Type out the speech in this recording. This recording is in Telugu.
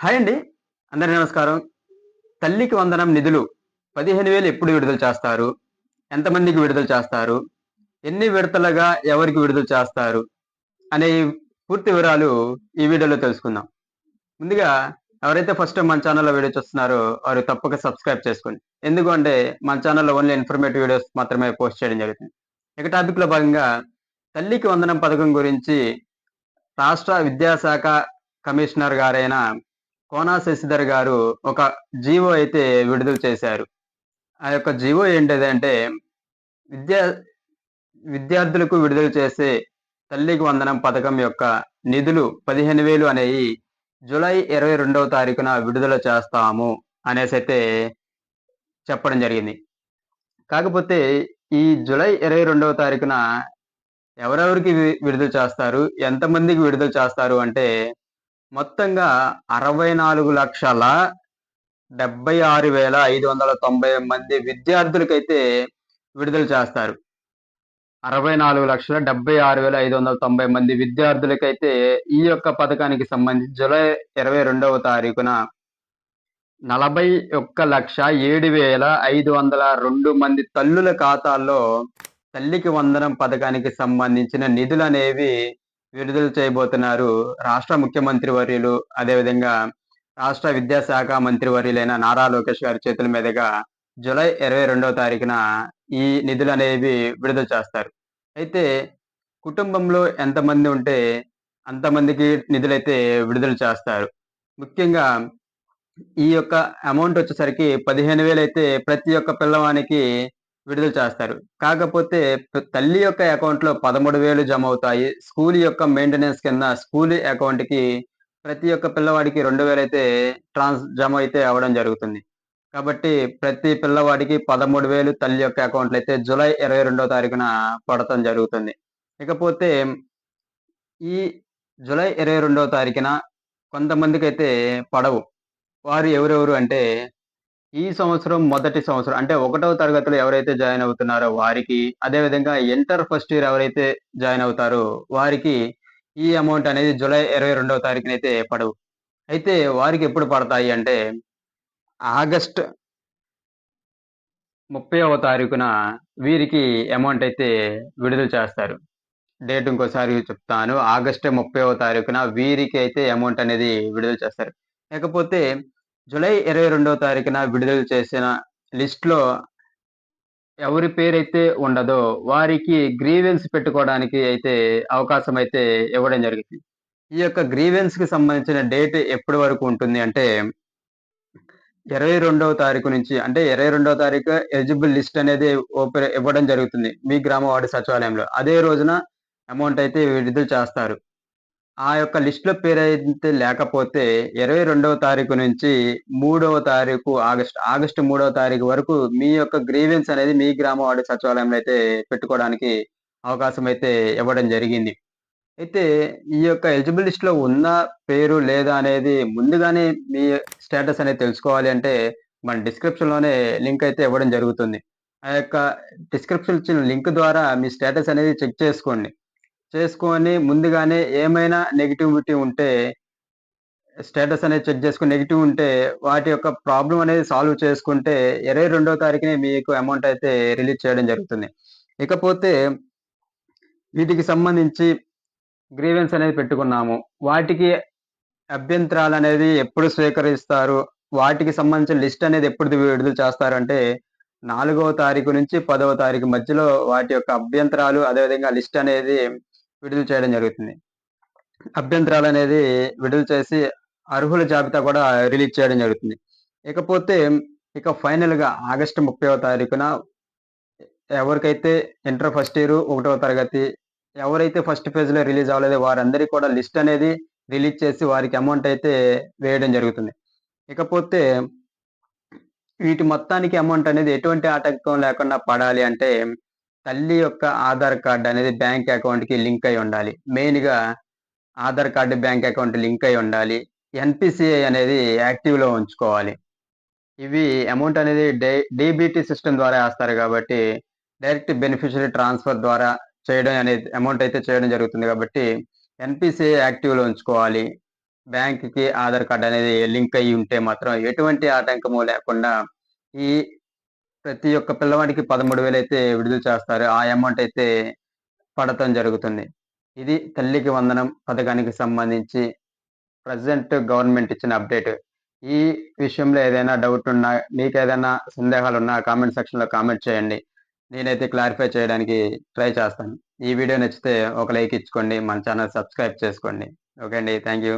హాయ్ అండి. అందరికీ నమస్కారం. తల్లికి వందనం నిధులు 15,000 ఎప్పుడు విడుదల చేస్తారు? ఎంతమందికి విడుదల చేస్తారు? ఎన్ని విడతలుగా ఎవరికి విడుదల చేస్తారు? అనే ఈ పూర్తి వివరాలు ఈ వీడియోలో తెలుసుకుందాం. ముందుగా ఎవరైతే ఫస్ట్ టైమ్ మన ఛానెల్‌లో వీడియో చూస్తున్నారో వారు తప్పక సబ్స్క్రైబ్ చేసుకోండి. ఎందుకు అంటే మన ఛానెల్‌లో ఓన్లీ ఇన్ఫర్మేటివ్ వీడియోస్ మాత్రమే పోస్ట్ చేయడం జరుగుతుంది. ఇక టాపిక్‌లో భాగంగా తల్లికి వందనం పథకం గురించి రాష్ట్ర విద్యాశాఖ కమిషనర్ గారైన కోనా శశిధర్ గారు ఒక జీవో అయితే విడుదల చేశారు. ఆ యొక్క జీవో ఏంటిదంటే విద్యా విద్యార్థులకు విడుదల చేసే తల్లికి వందనం పథకం యొక్క నిధులు 15,000 అనేయి జూలై 22వ తారీఖున విడుదల చేస్తాము అనేసైతే చెప్పడం జరిగింది. కాకపోతే ఈ జూలై 22వ తారీఖున ఎవరెవరికి విడుదల చేస్తారు? ఎంతమందికి విడుదల చేస్తారు అంటే మొత్తంగా 64,76,590 మంది విద్యార్థులకైతే విడుదల చేస్తారు. 64,76,590 మంది విద్యార్థులకైతే ఈ యొక్క పథకానికి సంబంధించి జూలై 22వ తారీఖున 41,07,502 మంది తల్లుల ఖాతాల్లో తల్లికి వందనం పథకానికి సంబంధించిన నిధులనేవి విడుదల చేయబోతున్నారు. రాష్ట్ర ముఖ్యమంత్రి వర్యులు, అదేవిధంగా రాష్ట్ర విద్యాశాఖ మంత్రివర్యులైన నారా లోకేష్ గారి చేతుల మీదుగా జూలై 22వ తారీఖున ఈ నిధులనేవి విడుదల చేస్తారు. అయితే కుటుంబంలో ఎంతమంది ఉంటే అంతమందికి నిధులైతే విడుదల చేస్తారు. ముఖ్యంగా ఈ యొక్క అమౌంట్ వచ్చేసరికి 15,000 అయితే ప్రతి ఒక్క పిల్లవానికి విడుదల చేస్తారు. కాకపోతే తల్లి యొక్క అకౌంట్‌లో 13,000 జమవుతాయి. స్కూల్ యొక్క మెయింటెనెన్స్ కింద స్కూల్ అకౌంట్‌కి ప్రతి ఒక్క పిల్లవాడికి 2,000 అయితే జమ అయితే అవ్వడం జరుగుతుంది. కాబట్టి ప్రతి పిల్లవాడికి 13,000 తల్లి యొక్క అకౌంట్‌లో అయితే జూలై 22వ తారీఖున పడతం జరుగుతుంది. ఇకపోతే ఈ జూలై 22వ తారీఖున కొంతమందికైతే పడవు. వారు ఎవరెవరు అంటే ఈ సంవత్సరం మొదటి సంవత్సరం అంటే 1వ తరగతిలో ఎవరైతే జాయిన్ అవుతున్నారో వారికి, అదేవిధంగా ఇంటర్ ఫస్ట్ ఇయర్ ఎవరైతే జాయిన్ అవుతారో వారికి ఈ అమౌంట్ అనేది జూలై 22వ తారీఖునైతే పడవు. అయితే వారికి ఎప్పుడు పడతాయి అంటే ఆగస్ట్ 30వ తారీఖున వీరికి అమౌంట్ అయితే విడుదల చేస్తారు. డేట్ ఇంకోసారి చెప్తాను. ఆగస్ట్ 30వ తారీఖున వీరికి అయితే అమౌంట్ అనేది విడుదల చేస్తారు. లేకపోతే జూలై 22వ తారీఖున విడుదల చేసిన లిస్ట్‌లో ఎవరి పేరైతే ఉండదో వారికి గ్రీవెన్స్ పెట్టుకోవడానికి అయితే అవకాశం అయితే ఇవ్వడం జరిగింది. ఈ యొక్క గ్రీవెన్స్‌కి సంబంధించిన డేట్ ఎప్పటి వరకు ఉంటుంది అంటే 22వ తారీఖు నుంచి అంటే 22వ తారీఖు ఎలిజిబుల్ లిస్ట్ అనేది ఇవ్వడం జరుగుతుంది. మీ గ్రామ వార్డు సచివాలయంలో. అదే రోజున అమౌంట్ అయితే విడుదల చేస్తారు. ఆ యొక్క లిస్ట్‌లో పేరైతే లేకపోతే 22వ తారీఖు నుంచి 3వ తారీఖు ఆగస్టు 3వ తారీఖు వరకు మీ యొక్క గ్రీవెన్స్ అనేది మీ గ్రామ వార్డు సచివాలయంలో అయితే పెట్టుకోవడానికి అవకాశం అయితే ఇవ్వడం జరిగింది. అయితే ఈ యొక్క ఎలిజిబుల్ లిస్ట్‌లో ఉందా పేరు లేదా అనేది ముందుగానే మీ స్టేటస్ అనేది తెలుసుకోవాలి అంటే మన డిస్క్రిప్షన్‌లోనే లింక్ అయితే ఇవ్వడం జరుగుతుంది. ఆ యొక్క డిస్క్రిప్షన్ ఇచ్చిన లింక్ ద్వారా మీ స్టేటస్ అనేది చెక్ చేసుకోండి. చేసుకొని ముందుగానే ఏమైనా నెగటివిటీ ఉంటే స్టేటస్ అనేది చెక్ చేసుకొని నెగెటివ్ ఉంటే వాటి యొక్క ప్రాబ్లమ్ అనేది సాల్వ్ చేసుకుంటే 22వ తారీఖునే మీకు అమౌంట్ అయితే రిలీజ్ చేయడం జరుగుతుంది. ఇకపోతే వీటికి సంబంధించి గ్రీవెన్స్ అనేది పెట్టుకున్నాము. వాటికి అభ్యంతరాలనేది ఎప్పుడు స్వీకరిస్తారు? వాటికి సంబంధించిన లిస్ట్ అనేది ఎప్పుడు విడుదల చేస్తారంటే 4వ తారీఖు నుంచి 10వ తారీఖు మధ్యలో వాటి యొక్క అభ్యంతరాలు అదేవిధంగా లిస్ట్ అనేది విడుదల చేయడం జరుగుతుంది. అభ్యంతరాలనేది విడుదల చేసి అర్హుల జాబితా కూడా రిలీజ్ చేయడం జరుగుతుంది. ఇకపోతే ఇక ఫైనల్‌గా ఆగస్టు 30వ తారీఖున ఎవరికైతే ఇంటర్ ఫస్ట్ ఇయర్, 1వ తరగతి ఎవరైతే ఫస్ట్ ఫేజ్‌లో రిలీజ్ అవ్వలేదో వారందరికి కూడా లిస్ట్ అనేది రిలీజ్ చేసి వారికి అమౌంట్ అయితే వేయడం జరుగుతుంది. ఇకపోతే వీటి మొత్తానికి అమౌంట్ అనేది ఎటువంటి ఆటంకం లేకుండా పడాలి అంటే తల్లి యొక్క ఆధార్ కార్డ్ అనేది బ్యాంక్ అకౌంట్‌కి లింక్ అయి ఉండాలి. మెయిన్‌గా Aadhaar card, bank account link అయి ఉండాలి. ఎన్‌పిసిఐ అనేది యాక్టివ్‌లో ఉంచుకోవాలి. ఇవి అమౌంట్ అనేది డీబీటీ సిస్టమ్ ద్వారా ఏస్తారు గాబట్టి, డైరెక్ట్ బెనిఫిషియరీ ట్రాన్స్‌ఫర్ ద్వారా చేయడం అనేది అమౌంట్ అయితే చేయడం జరుగుతుంది గాబట్టి, ఎన్‌పిసిఐ యాక్టివ్‌లో ఉంచుకోవాలి. బ్యాంక్‌కి ఆధార్ కార్డ్ అనేది లింక్ అయ్యి ఉంటే మాత్రం ఎటువంటి ఆటంకము లేకుండా ఈ ప్రతి ఒక్క పిల్లవాడికి 13,000 అయితే విడుదల చేస్తారు. ఆ అమౌంట్ అయితే పడటం జరుగుతుంది. ఇది తల్లికి వందనం పథకానికి సంబంధించి ప్రెజెంట్ గవర్నమెంట్ ఇచ్చిన అప్డేట్. ఈ విషయంలో ఏదైనా డౌట్ ఉన్నా, మీకేదైనా సందేహాలున్నా కామెంట్ సెక్షన్‌లో కామెంట్ చేయండి. నేనైతే క్లారిఫై చేయడానికి ట్రై చేస్తాను. ఈ వీడియో నచ్చితే ఒక లైక్ ఇచ్చుకోండి. మన ఛానెల్ సబ్స్క్రైబ్ చేసుకోండి. ఓకే అండి. Thank you.